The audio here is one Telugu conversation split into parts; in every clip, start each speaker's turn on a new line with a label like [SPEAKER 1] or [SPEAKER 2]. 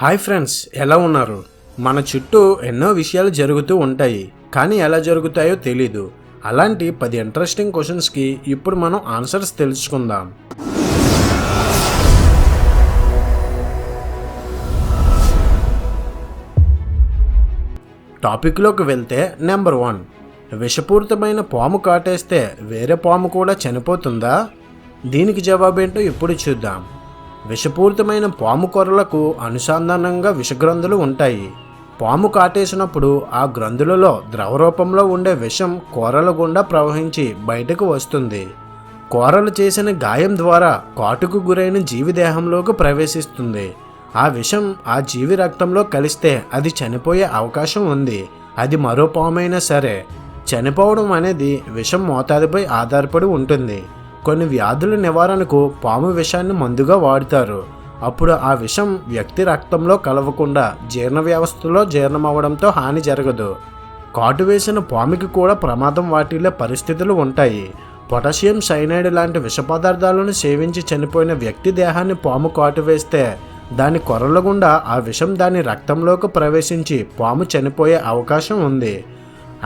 [SPEAKER 1] హాయ్ ఫ్రెండ్స్, ఎలా ఉన్నారు? మన చుట్టూ ఎన్నో విషయాలు జరుగుతూ ఉంటాయి, కానీ ఎలా జరుగుతాయో తెలీదు. అలాంటి 10 ఇంట్రెస్టింగ్ క్వశ్చన్స్కి ఇప్పుడు మనం ఆన్సర్స్ తెలుసుకుందాం. టాపిక్లోకి వెళ్తే నెంబర్ 1, విషపూరితమైన పాము కాటేస్తే వేరే పాము కూడా చనిపోతుందా? దీనికి జవాబేంటో ఇప్పుడు చూద్దాం. విషపూరితమైన పాము కొరలకు అనుసంధానంగా విషగ్రంథులు ఉంటాయి. పాము కాటేసినప్పుడు ఆ గ్రంథులలో ద్రవరూపంలో ఉండే విషం కోరల గుండా ప్రవహించి బయటకు వస్తుంది. కోరలు చేసిన గాయం ద్వారా కాటుకు గురైన జీవి దేహంలోకి ప్రవేశిస్తుంది. ఆ విషం ఆ జీవి రక్తంలో కలిస్తే అది చనిపోయే అవకాశం ఉంది. అది మరో పామైనా సరే. చనిపోవడం అనేది విషం మోతాదుపై ఆధారపడి ఉంటుంది. కొన్ని వ్యాధుల నివారణకు పాము విషాన్ని మందుగా వాడుతారు. అప్పుడు ఆ విషం వ్యక్తి రక్తంలో కలవకుండా జీర్ణ వ్యవస్థలో జీర్ణమవడంతో హాని జరగదు. కాటు వేసిన పాముకి కూడా ప్రమాదం వాటిల్లే పరిస్థితులు ఉంటాయి. పొటాషియం సైనైడ్ లాంటి విష పదార్థాలను సేవించి చనిపోయిన వ్యక్తి దేహాన్ని పాము కాటు వేస్తే దాని కొరల గుండా ఆ విషం దాని రక్తంలోకి ప్రవేశించి పాము చనిపోయే అవకాశం ఉంది.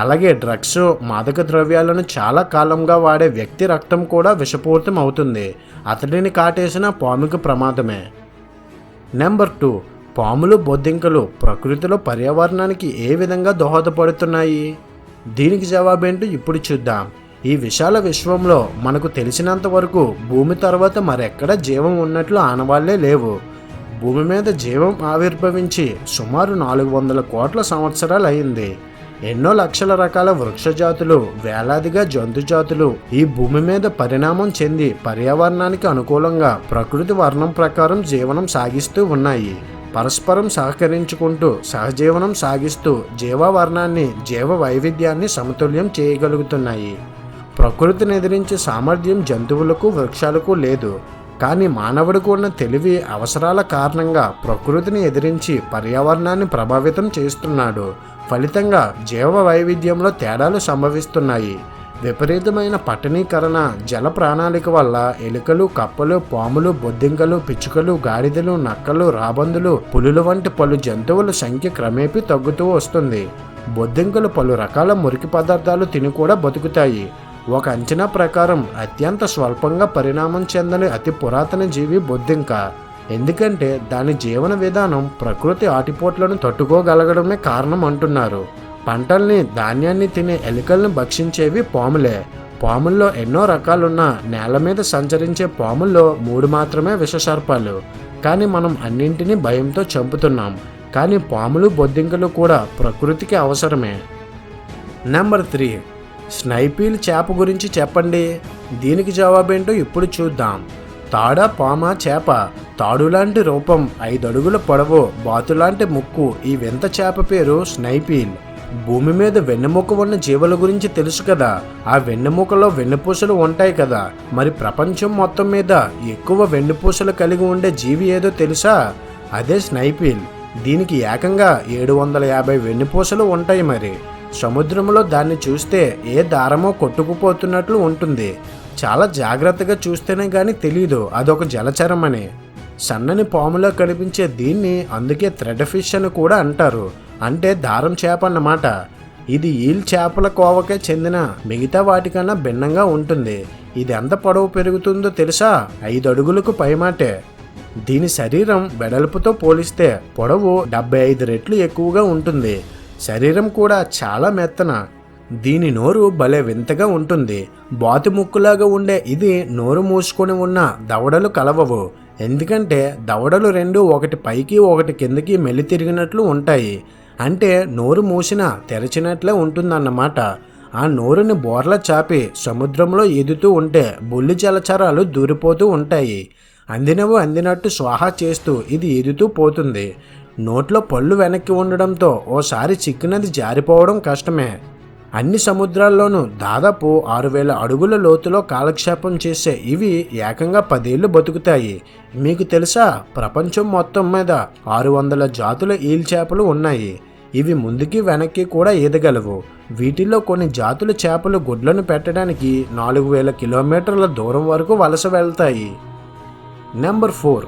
[SPEAKER 1] అలాగే డ్రగ్స్, మాదక ద్రవ్యాలను చాలా కాలంగా వాడే వ్యక్తి రక్తం కూడా విషపూరితం అవుతుంది. అతడిని కాటేసిన పాముకి ప్రమాదమే. నెంబర్ 2, పాములు, బొద్దింకలు ప్రకృతిలో పర్యావరణానికి ఏ విధంగా దోహదపడుతున్నాయి? దీనికి జవాబేంటో ఇప్పుడు చూద్దాం. ఈ విశాల విశ్వంలో మనకు తెలిసినంత వరకు భూమి తర్వాత మరెక్కడ జీవం ఉన్నట్లు ఆనవాళ్లే లేవు. భూమి మీద జీవం ఆవిర్భవించి సుమారు 400 కోట్ల సంవత్సరాలు అయింది. ఎన్నో లక్షల రకాల వృక్ష జాతులు, వేలాదిగా జంతు జాతులు ఈ భూమి మీద పరిణామం చెంది పర్యావరణానికి అనుకూలంగా ప్రకృతి వర్ణం ప్రకారం జీవనం సాగిస్తూ ఉన్నాయి. పరస్పరం సహకరించుకుంటూ సహజీవనం సాగిస్తూ జీవవర్ణాన్ని, జీవ వైవిధ్యాన్ని సమతుల్యం చేయగలుగుతున్నాయి. ప్రకృతిని ఎదిరించే సామర్థ్యం జంతువులకు, వృక్షాలకు లేదు. కానీ మానవుడికి ఉన్న తెలివి, అవసరాల కారణంగా ప్రకృతిని ఎదిరించి పర్యావరణాన్ని ప్రభావితం చేస్తున్నాడు. ఫలితంగా జీవ వైవిధ్యంలో తేడాలు సంభవిస్తున్నాయి. విపరీతమైన పట్టణీకరణ, జల ప్రణాళిక వల్ల ఎలుకలు, కప్పలు, పాములు, బొద్దింకలు, పిచ్చుకలు, గాడిదలు, నక్కలు, రాబందులు, పులులు వంటి పలు జంతువుల సంఖ్య క్రమేపీ తగ్గుతూ వస్తుంది. బొద్దింకలు పలు రకాల మురికి పదార్థాలు తిని కూడా బతుకుతాయి. ఒక అంచనా ప్రకారం అత్యంత స్వల్పంగా పరిణామం చెందని అతి పురాతన జీవి బొద్దింక. ఎందుకంటే దాని జీవన విధానం ప్రకృతి ఆటిపోట్లను తట్టుకోగలగడమే కారణం అంటున్నారు. పంటల్ని, ధాన్యాన్ని తినే ఎలుకల్ని భక్షించేవి పాములే. పాముల్లో ఎన్నో రకాలున్న నేల మీద సంచరించే పాముల్లో 3 మాత్రమే విషసర్పాలు. కానీ మనం అన్నింటినీ భయంతో చంపుతున్నాం. కానీ పాములు, బొద్దింకలు కూడా ప్రకృతికి అవసరమే. నెంబర్ 3, స్నైపీల్ చేప గురించి చెప్పండి. దీనికి జవాబేంటో ఇప్పుడు చూద్దాం. తాడ, పామ, చేప. తాడులాంటి రూపం, 5 అడుగుల పొడవు, బాతులాంటి ముక్కు ఈ వింత చేప పేరు స్నైపీల్. భూమి మీద వెన్నెముక ఉన్న జీవుల గురించి తెలుసు కదా. ఆ వెన్నెముకలో వెన్నుపూసలు ఉంటాయి కదా. మరి ప్రపంచం మొత్తం మీద ఎక్కువ వెన్నుపూసలు కలిగి ఉండే జీవి ఏదో తెలుసా? అదే స్నైపీల్. దీనికి ఏకంగా 750 వెన్నుపూసలు ఉంటాయి. మరి సముద్రంలో దాన్ని చూస్తే ఏ దారమో కొట్టుకుపోతున్నట్లు ఉంటుంది. చాలా జాగ్రత్తగా చూస్తేనే కానీ తెలీదు అదొక జలచరం అని. సన్నని పాములో కనిపించే దీన్ని అందుకే థ్రెడ్ ఫిష్ అని కూడా అంటారు. అంటే దారం చేప అన్నమాట. ఇది ఈల్ చేపల కోవకే చెందిన మిగతా వాటికన్నా భిన్నంగా ఉంటుంది. ఇది ఎంత పొడవు పెరుగుతుందో తెలుసా? 5 అడుగులకు పైమాటే. దీని శరీరం వెడల్పుతో పోలిస్తే పొడవు 75 రెట్లు ఎక్కువగా ఉంటుంది. శరీరం కూడా చాలా మెత్తన. దీని నోరు భలే వింతగా ఉంటుంది. బాతు ముక్కులాగా ఉండే ఇది నోరు మూసుకొని ఉన్న దవడలు కలవవు. ఎందుకంటే దవడలు 2 ఒకటి పైకి ఒకటి కిందకి మెల్లి తిరిగినట్లు ఉంటాయి. అంటే నోరు మూసినా తెరచినట్లే ఉంటుందన్నమాట. ఆ నోరుని బోర్లా చాపి సముద్రంలో ఈదుతూ ఉంటే బుల్లి జలచరాలు దూరిపోతూ ఉంటాయి. అందినవు అందినట్టు స్వాహా చేస్తూ ఇది ఈదుతూ పోతుంది. నోట్లో పళ్ళు వెనక్కి ఉండడంతో ఓసారి చిక్కినది జారిపోవడం కష్టమే. అన్ని సముద్రాల్లోనూ దాదాపు 6000 అడుగుల లోతులో కాలక్షేపం చేసే ఇవి ఏకంగా 10 ఏళ్ళు బతుకుతాయి. మీకు తెలుసా, ప్రపంచం మొత్తం మీద 600 జాతుల ఈల్ చేపలు ఉన్నాయి. ఇవి ముందుకి వెనక్కి కూడా ఈదగలవు. వీటిల్లో కొన్ని జాతుల చేపలు గుడ్లను పెట్టడానికి 4000 కిలోమీటర్ల దూరం వరకు వలస వెళ్తాయి. నెంబర్ 4,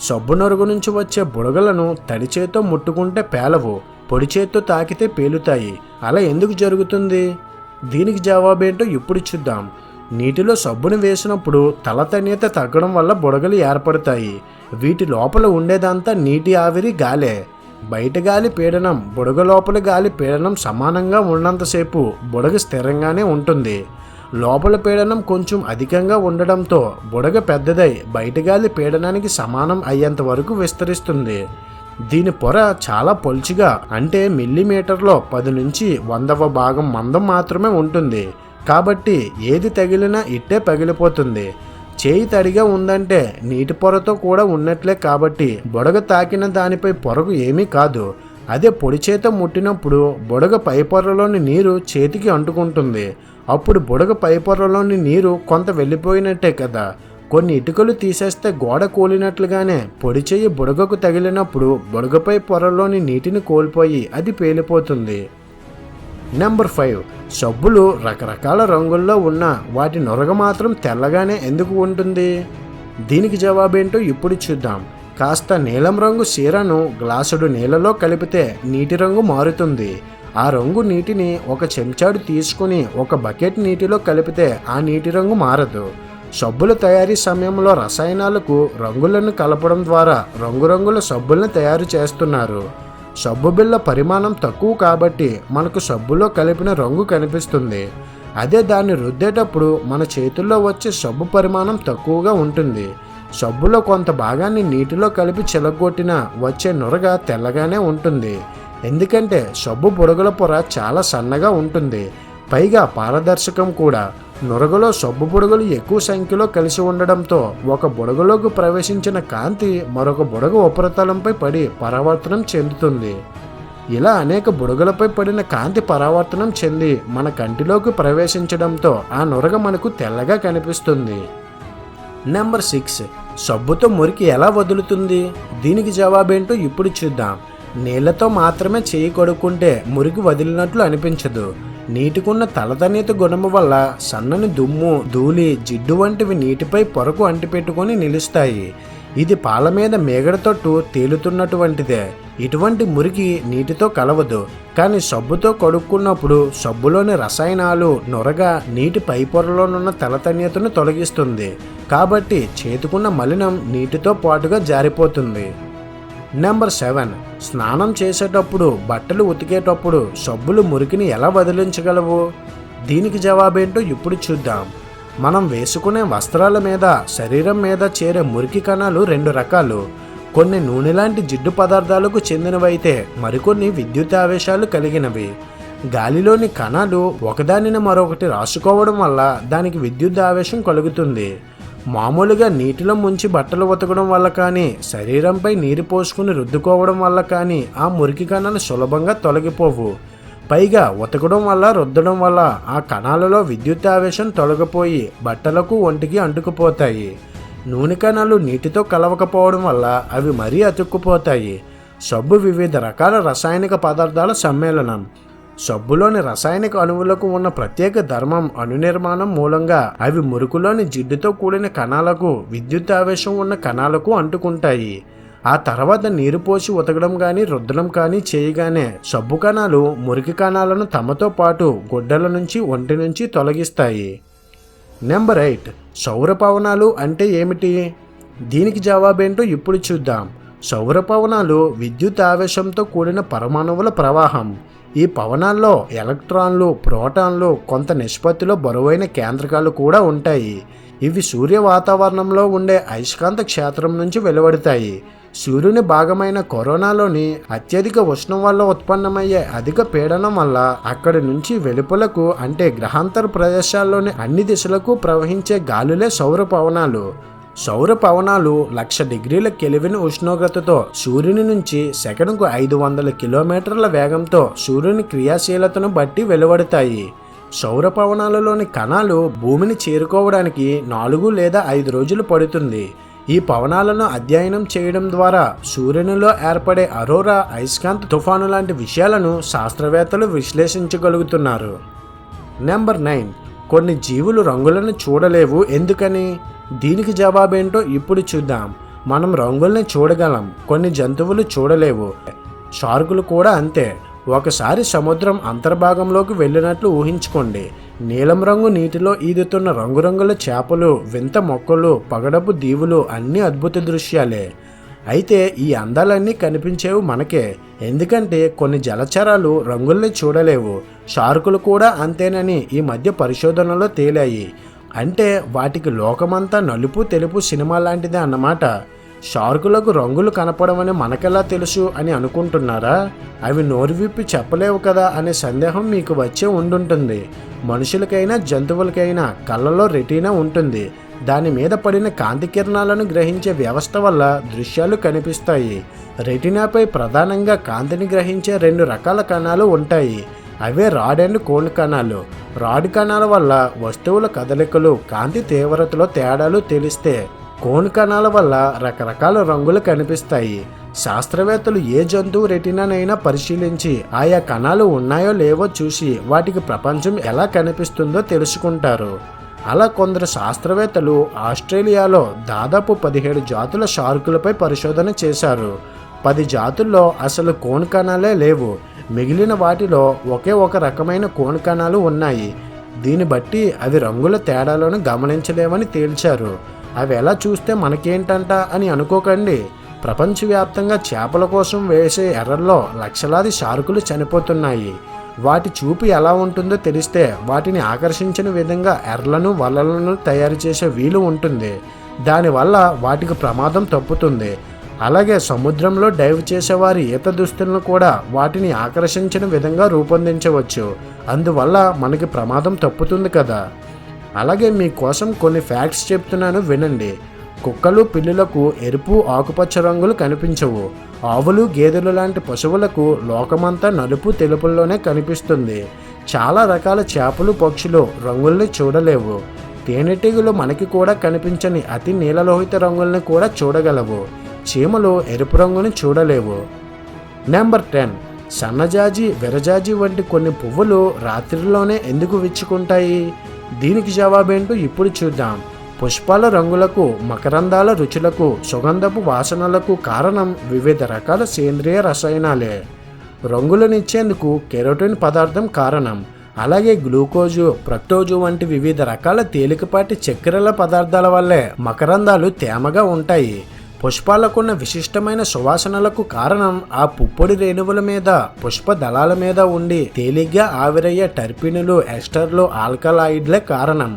[SPEAKER 1] సబ్బు నొరుగు నుంచి వచ్చే బుడగలను తడి చేత్తో ముట్టుకుంటే పేలవు, పొడి చేత్తో తాకితే పేలుతాయి. అలా ఎందుకు జరుగుతుంది? దీనికి జవాబేంటో ఇప్పుడు చూద్దాం. నీటిలో సబ్బును వేసినప్పుడు తలతన్యత తగ్గడం వల్ల బుడగలు ఏర్పడతాయి. వీటి లోపల ఉండేదంతా నీటి ఆవిరి గాలే. బయట గాలి పీడనం, బుడగ లోపల గాలి పీడనం సమానంగా ఉన్నంతసేపు బుడగ స్థిరంగానే ఉంటుంది. లోపల పీడనం కొంచెం అధికంగా ఉండడంతో బుడగ పెద్దదై బయట గాలి పీడనానికి సమానం అయ్యేంత వరకు విస్తరిస్తుంది. దీని పొర చాలా పొల్చిగా, అంటే మిల్లీమీటర్లో 10 నుంచి 100వ భాగం మందం మాత్రమే ఉంటుంది. కాబట్టి ఏది తగిలినా ఇట్టే పగిలిపోతుంది. చేయి తడిగా ఉందంటే నీటి పొరతో కూడా ఉన్నట్లే. కాబట్టి బుడగ తాకిన దానిపై పొరకు ఏమీ కాదు. అదే పొడి చేత ముట్టినప్పుడు బుడగ పై పొరలోని నీరు చేతికి అంటుకుంటుంది. అప్పుడు బుడగ పై పొరలోని నీరు కొంత వెళ్ళిపోయినట్టే కదా. కొన్ని ఇటుకలు తీసేస్తే గోడ కూలినట్లుగానే పొడి చేయి బుడగకు తగిలినప్పుడు బుడగపై పొరలోని నీటిని కోల్పోయి అది పేలిపోతుంది. నెంబర్ 5. సబ్బులు రకరకాల రంగుల్లో ఉన్న వాటి నొరగ మాత్రం తెల్లగానే ఎందుకు ఉంటుంది? దీనికి జవాబేంటో ఇప్పుడు చూద్దాం. కాస్త నీలం రంగు సీరను గ్లాసుడు నీళ్ళలో కలిపితే నీటి రంగు మారుతుంది. ఆ రంగు నీటిని ఒక చెంచాడు తీసుకుని ఒక బకెట్ నీటిలో కలిపితే ఆ నీటి రంగు మారదు. సబ్బుల తయారీ సమయంలో రసాయనాలకు రంగులను కలపడం ద్వారా రంగురంగుల సబ్బులను తయారు చేస్తున్నారు. సబ్బు బిళ్ళ పరిమాణం తక్కువ కాబట్టి మనకు సబ్బులో కలిపిన రంగు కనిపిస్తుంది. అదే దాన్ని రుద్దేటప్పుడు మన చేతుల్లో వచ్చే సబ్బు పరిమాణం తక్కువగా ఉంటుంది. సబ్బులో కొంత భాగాన్ని నీటిలో కలిపి చిలగొట్టినా వచ్చే నురగ తెల్లగానే ఉంటుంది. ఎందుకంటే సబ్బు బుడగల పొర చాలా సన్నగా ఉంటుంది, పైగా పారదర్శకం కూడా. నురగలో సబ్బు బుడగలు ఎక్కువ సంఖ్యలో కలిసి ఉండడంతో ఒక బుడగలోకి ప్రవేశించిన కాంతి మరొక బుడగ ఉపరితలంపై పడి పరావర్తనం చెందుతుంది. ఇలా అనేక బుడగలపై పడిన కాంతి పరావర్తనం చెంది మన కంటిలోకి ప్రవేశించడంతో ఆ నురగ మనకు తెల్లగా కనిపిస్తుంది. నెంబర్ 6. సబ్బుతో మురికి ఎలా వదులుతుంది? దీనికి జవాబేంటో ఇప్పుడు చూద్దాం. నీళ్లతో మాత్రమే చేయి కడుక్కుంటే మురికి వదిలినట్లు అనిపించదు. నీటికున్న తలతన్యత గుణము వల్ల సన్నని దుమ్ము, ధూళి, జిడ్డు వంటివి నీటిపై పొరకు అంటిపెట్టుకొని నిలుస్తాయి. ఇది పాల మీద మేగడతోట్టు తేలుతున్నటువంటిదే. ఇటువంటి మురికి నీటితో కలవదు. కానీ సబ్బుతో కడుక్కున్నప్పుడు సబ్బులోని రసాయనాలు నురగ నీటి పై పొరలోనున్న తలతన్యతను తొలగిస్తుంది. కాబట్టి చేతుకున్న మలినం నీటితో పాటుగా జారిపోతుంది. నెంబర్ 7. స్నానం చేసేటప్పుడు, బట్టలు ఉతికేటప్పుడు సబ్బులు మురికిని ఎలా వదిలించగలవు? దీనికి జవాబేంటో ఇప్పుడు చూద్దాం. మనం వేసుకునే వస్త్రాల మీద, శరీరం మీద చేరే మురికి కణాలు 2 రకాలు. కొన్ని నూనె లాంటి జిడ్డు పదార్థాలకు చెందినవైతే మరికొన్ని విద్యుత్ ఆవేశాలు కలిగినవి. గాలిలోని కణాలు ఒకదానిని మరొకటి రాసుకోవడం వల్ల దానికి విద్యుత్ ఆవేశం కలుగుతుంది. మామూలుగా నీటిలో ముంచి బట్టలు ఉతకడం వల్ల కానీ, శరీరంపై నీరు పోసుకుని రుద్దుకోవడం వల్ల కానీ ఆ మురికి కణాలు సులభంగా తొలగిపోవు. పైగా ఉతకడం వల్ల, రుద్దడం వల్ల ఆ కణాలలో విద్యుత్ ఆవేశం తొలగిపోయి బట్టలకు, ఒంటికి అంటుకుపోతాయి. నూనె కణాలు నీటితో కలవకపోవడం వల్ల అవి మరీ అతుక్కుపోతాయి. సబ్బు వివిధ రకాల రసాయనిక పదార్థాల సమ్మేళనం. సబ్బులోని రసాయనిక అణువులకు ఉన్న ప్రత్యేక ధర్మం, అణునిర్మాణం మూలంగా అవి మురుకులోని జిడ్డుతో కూడిన కణాలకు, విద్యుత్ ఆవేశం ఉన్న కణాలకు అంటుకుంటాయి. ఆ తర్వాత నీరు పోసి ఉతకడం కానీ, రుద్దడం కానీ చేయగానే సబ్బు కణాలు మురికి కణాలను తమతో పాటు గుడ్డల నుంచి, ఒంటి నుంచి తొలగిస్తాయి. నెంబర్ 8. సౌరపవనాలు అంటే ఏమిటి? దీనికి జవాబేంటో ఇప్పుడు చూద్దాం. సౌరపవనాలు విద్యుత్ ఆవేశంతో కూడిన పరమాణువుల ప్రవాహం. ఈ పవనాల్లో ఎలక్ట్రాన్లు, ప్రోటాన్లు, కొంత నిష్పత్తిలో బరువైన కేంద్రకాలు కూడా ఉంటాయి. ఇవి సూర్య వాతావరణంలో ఉండే అయస్కాంత క్షేత్రం నుంచి వెలువడతాయి. సూర్యుని భాగమైన కరోనాలోని అత్యధిక ఉష్ణం వల్ల ఉత్పన్నమయ్యే అధిక పీడనం వల్ల అక్కడి నుంచి వెలుపలకు, అంటే గ్రహాంతర ప్రదేశాల్లోని అన్ని దిశలకు ప్రవహించే గాలులే సౌర పవనాలు. సౌర పవనాలు 1,00,000 డిగ్రీల కెల్విన్ ఉష్ణోగ్రతతో సూర్యుని నుంచి సెకనుకు 500 కిలోమీటర్ల వేగంతో సూర్యుని క్రియాశీలతను బట్టి వెలువడతాయి. సౌర పవనాలలోని కణాలు భూమిని చేరుకోవడానికి 4 లేదా 5 రోజులు పడుతుంది. ఈ పవనాలను అధ్యయనం చేయడం ద్వారా సూర్యునిలో ఏర్పడే అరోరా, అయస్కాంత తుఫాను లాంటి విషయాలను శాస్త్రవేత్తలు విశ్లేషించగలుగుతున్నారు. నెంబర్ 9. కొన్ని జీవులు రంగులను చూడలేవు, ఎందుకని? దీనికి జవాబేంటో ఇప్పుడు చూద్దాం. మనం రంగుల్ని చూడగలం, కొన్ని జంతువులు చూడలేవు. షార్కులు కూడా అంతే. ఒకసారి సముద్రం అంతర్భాగంలోకి వెళ్ళినట్లు ఊహించుకోండి. నీలం రంగు నీటిలో ఈదుతున్న రంగురంగుల చేపలు, వింత మొక్కలు, పగడపు దీవులు అన్నీ అద్భుత దృశ్యాలే. అయితే ఈ అందాలన్నీ కనిపించేవి మనకే, ఎందుకంటే కొన్ని జలచరాలు రంగుల్ని చూడలేవు. షార్కులు కూడా అంతేనని ఈ మధ్య పరిశోధనలో తేలాయి. అంటే వాటికి లోకమంతా నలుపు తెలుపు సినిమా లాంటిదే అన్నమాట. షార్కులకు రంగులు కనపడమని మనకెలా తెలుసు అని అనుకుంటున్నారా? అవి నోరు విప్పి చెప్పలేవు కదా అనే సందేహం మీకు వచ్చే ఉండుంటుంది. మనుషులకైనా జంతువులకైనా కళ్ళలో రెటీనా ఉంటుంది. దాని మీద పడిన కాంతి కిరణాలను గ్రహించే వ్యవస్థ వల్ల దృశ్యాలు కనిపిస్తాయి. రెటీనాపై ప్రధానంగా కాంతిని గ్రహించే 2 రకాల కణాలు ఉంటాయి. అవే రాడ్ అండ్ కోన్ కణాలు. రాడ్ కణాల వల్ల వస్తువుల కదలికలు, కాంతి తీవ్రతలో తేడాలు తెలిస్తే, కోన్ కణాల వల్ల రకరకాల రంగులు కనిపిస్తాయి. శాస్త్రవేత్తలు ఏ జంతువు రెటీనానైనా పరిశీలించి ఆయా కణాలు ఉన్నాయో లేవో చూసి వాటికి ప్రపంచం ఎలా కనిపిస్తుందో తెలుసుకుంటారు. అలా కొందరు శాస్త్రవేత్తలు ఆస్ట్రేలియాలో దాదాపు 17 జాతుల షార్కులపై పరిశోధన చేశారు. 10 జాతుల్లో అసలు కోన్ కణాలే లేవు. మిగిలిన వాటిలో ఒకే ఒక రకమైన కోన్ కణాలు ఉన్నాయి. దీన్ని బట్టి అవి రంగుల తేడాలను గమనించలేవని తేల్చారు. అవి ఎలా చూస్తే మనకేంటంట అని అనుకోకండి. ప్రపంచవ్యాప్తంగా చేపల కోసం వేసే ఎర్రల్లో లక్షలాది షార్కులు చనిపోతున్నాయి. వాటి చూపు ఎలా ఉంటుందో తెలిస్తే వాటిని ఆకర్షించిన విధంగా ఎర్రలను వలలను తయారు చేసే వీలు ఉంటుంది. దానివల్ల వాటికి ప్రమాదం తప్పుతుంది. అలాగే సముద్రంలో డైవ్ చేసేవారి ఈత దుస్తులను కూడా వాటిని ఆకర్షించిన విధంగా రూపొందించవచ్చు. అందువల్ల మనకి ప్రమాదం తప్పుతుంది కదా. అలాగే మీకోసం కొన్ని ఫ్యాక్ట్స్ చెప్తున్నాను, వినండి. కుక్కలు పిల్లులకు ఎరుపు ఆకుపచ్చ రంగులు కనిపించవు. ఆవులు గేదెలు లాంటి పశువులకు లోకమంతా నలుపు తెలుపుల్లోనే కనిపిస్తుంది. చాలా రకాల చేపలు పక్షులు రంగుల్ని చూడలేవు. తేనెటీగలు మనకి కూడా కనిపించని అతి నీలలోహిత రంగుల్ని కూడా చూడగలవు. చీమలు ఎరుపు రంగుని చూడలేవు. నెంబర్ 10. సన్నజాజి, విరజాజి వంటి కొన్ని పువ్వులు రాత్రిలోనే ఎందుకు విచ్చుకుంటాయి? దీనికి జవాబేంటో ఇప్పుడు చూద్దాం. పుష్పాల రంగులకు, మకరందాల రుచులకు, సుగంధపు వాసనలకు కారణం వివిధ రకాల సేంద్రియ రసాయనాలే. రంగులనిచ్చేందుకు కెరోటిన్ పదార్థం కారణం. అలాగే గ్లూకోజు, ఫ్రక్టోజు వంటి వివిధ రకాల తేలికపాటి చక్కెరల పదార్థాల వల్లే మకరందాలు తేమగా ఉంటాయి. పుష్పాలకున్న విశిష్టమైన సువాసనలకు కారణం ఆ పుప్పొడి రేణువుల మీద, పుష్ప దళాల మీద ఉండి తేలిగ్గా ఆవిరయ్యే టర్పినులు, ఎస్టర్లు, ఆల్కలాయిడ్లే కారణం.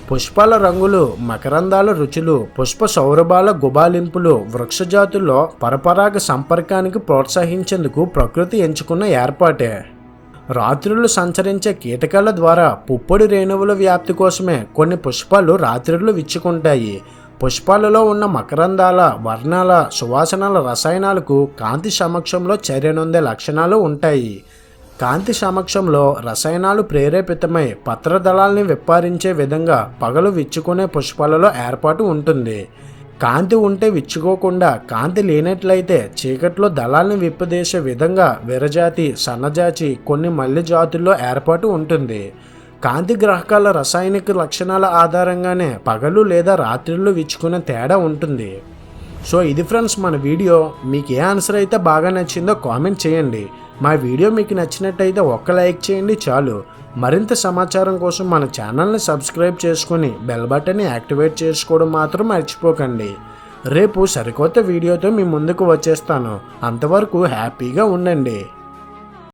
[SPEAKER 1] పుష్పాల రంగులు, మకరందాల రుచులు, పుష్ప సౌరభాల గుబాలింపులు వృక్షజాతుల్లో పరపరాగ సంపర్కానికి ప్రోత్సహించేందుకు ప్రకృతి ఎంచుకున్న ఏర్పాటే. రాత్రులు సంచరించే కీటకాల ద్వారా పుప్పొడి రేణువుల వ్యాప్తి కోసమే కొన్ని పుష్పాలు రాత్రులు విచ్చుకుంటాయి. పుష్పాలలో ఉన్న మకరందాల, వర్ణాల, సువాసనల రసాయనాలకు కాంతి సమక్షంలో చర్యనొందే లక్షణాలు ఉంటాయి. కాంతి సమక్షంలో రసాయనాలు ప్రేరేపితమై పత్రదళాల్ని విప్పారించే విధంగా పగలు విచ్చుకునే పుష్పాలలో ఏర్పాటు ఉంటుంది. కాంతి ఉంటే విచ్చుకోకుండా, కాంతి లేనట్లయితే చీకట్లో దళాల్ని విప్పదీసే విధంగా విరజాతి, సన్నజాతి, కొన్ని మల్లె జాతుల్లో ఏర్పాటు ఉంటుంది. కాంతి గ్రాహకాల రసాయనిక లక్షణాల ఆధారంగానే పగలు లేదా రాత్రిళ్ళు విచ్చుకునే తేడా ఉంటుంది. సో ఇది ఫ్రెండ్స్ మన వీడియో. మీకు ఏ ఆన్సర్ అయితే బాగా నచ్చిందో కామెంట్ చేయండి. మా వీడియో మీకు నచ్చినట్టయితే ఒక్క లైక్ చేయండి చాలు. మరింత సమాచారం కోసం మన ఛానల్ని సబ్స్క్రైబ్ చేసుకుని బెల్ బటన్ని యాక్టివేట్ చేసుకోవడం మాత్రం మర్చిపోకండి. రేపు సరికొత్త వీడియోతో మీ ముందుకు వచ్చేస్తాను. అంతవరకు హ్యాపీగా ఉండండి.